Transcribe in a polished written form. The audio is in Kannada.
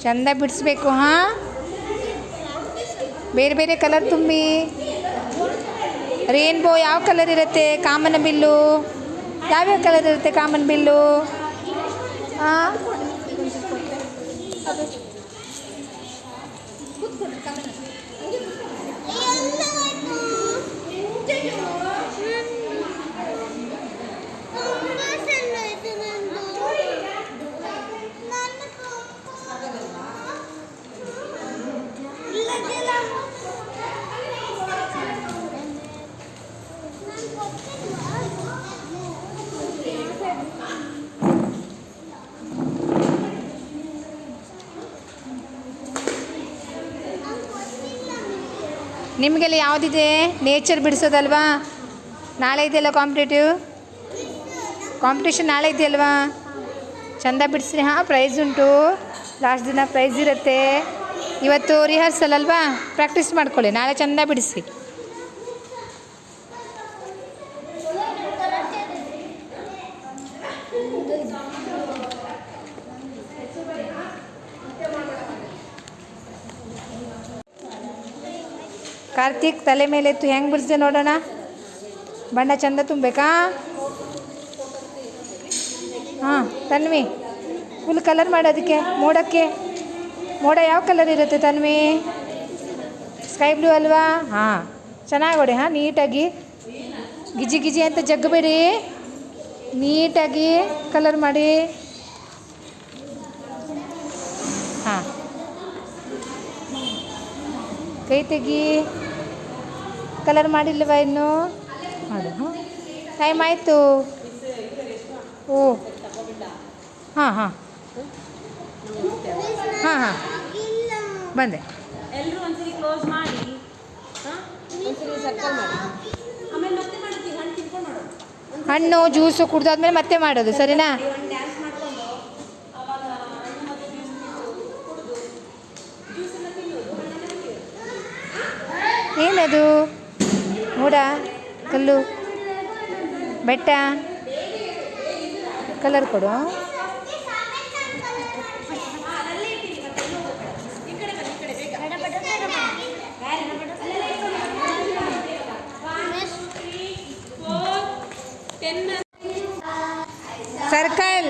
ಚಂದ ಬಿಡಿಸ್ಬೇಕು. ಹಾಂ, ಬೇರೆ ಬೇರೆ ಕಲರ್ ತುಂಬಿ. ರೇನ್ಬೋ ಯಾವ ಕಲರ್ ಇರುತ್ತೆ? ಕಾಮನ ಬಿಲ್ಲು ಯಾವ್ಯಾವ ಕಲರ್ ಇರುತ್ತೆ? Common bill. ಹಾಂ, ನಿಮಗೆಲ್ಲ ಯಾವುದಿದೆ? ನೇಚರ್ ಬಿಡಿಸೋದಲ್ವಾ? ನಾಳೆ ಇದೆಯಲ್ಲ ಕಾಂಪಿಟೇಷನ್ ನಾಳೆ ಇದೆಯಲ್ವಾ? ಚೆಂದ ಬಿಡಿಸ್ರಿ. ಹಾಂ, ಪ್ರೈಸ್ ಉಂಟು. ಲಾಸ್ಟ್ ದಿನ ಪ್ರೈಸ್ ಇರುತ್ತೆ. ಇವತ್ತು ರಿಹರ್ಸಲ್ ಅಲ್ವಾ? ಪ್ರಾಕ್ಟೀಸ್ ಮಾಡ್ಕೊಳ್ಳಿ. ನಾಳೆ ಚೆಂದ ಬಿಡಿಸಿ. ಕಾರ್ತಿಕ್, ತಲೆ ಮೇಲೆ ಎತ್ತು ಹೆಂಗೆ ಬಿಡಿಸಿದೆ ನೋಡೋಣ. ಬಣ್ಣ ಚೆಂದ ತುಂಬಬೇಕಾ? ಹಾಂ, ತನ್ವಿ ಫುಲ್ ಕಲರ್ ಮಾಡೋದಕ್ಕೆ. ಮೋಡ ಯಾವ ಕಲರ್ ಇರುತ್ತೆ ತನ್ವಿ? ಸ್ಕೈ ಬ್ಲೂ ಅಲ್ವಾ? ಹಾಂ, ಚೆನ್ನಾಗಿ ಹೊಡಿ. ಹಾಂ, ನೀಟಾಗಿ ಗಿಜಿ ಗಿಜಿ ಅಂತ ಜಗ್ಗಬೇಡಿ. ನೀಟಾಗಿ ಕಲರ್ ಮಾಡಿ. ಹಾಂ, ಕೈ ತೆಗಿ. ಕಲರ್ ಮಾಡಿಲ್ವಾ ಇನ್ನು? ಮಾಡು. ಹಾಂ, ಟೈಮ್ ಆಯಿತು. ಓ, ಹಾಂ ಹಾಂ ಹಾಂ ಹಾಂ, ಬಂದೆ. ಎಲ್ಲರೂ ಒಂದ್ಸರಿ ಕ್ಲೋಸ್ ಮಾಡಿ, ಒಂದ್ಸರಿ ಸರ್ಕಲ್ ಮಾಡಿ, ಆಮೇಲೆ ಮತ್ತೆ ಮಾಡ್ತೀವಿ. ಹಣ್ಣು ತಿನ್ಕೊಂಡು ಮಾಡೋದು. ಹಣ್ಣು ಜ್ಯೂಸು ಕುಡ್ದಾದ್ಮೇಲೆ ಮತ್ತೆ ಮಾಡೋದು, ಸರಿನಾ? ಒಂದು ಡ್ಯಾನ್ಸ್ ಮಾಡ್ಕೊಂಡು ಅವಾಗ ಹಣ್ಣು ಮತ್ತು ಜ್ಯೂಸ್ ಕುಡಿದು ಜ್ಯೂಸನ್ನು ತಿನ್ನೋದು, ಹಣ್ಣನ್ನು ತಿನ್ನೋದು. ಏನದು? ಮೋಡ, ಕಲ್ಲು, ಬೆಟ್ಟ. ಕಲರ್ ಕೊಡು. ಸರ್ಕಲ್.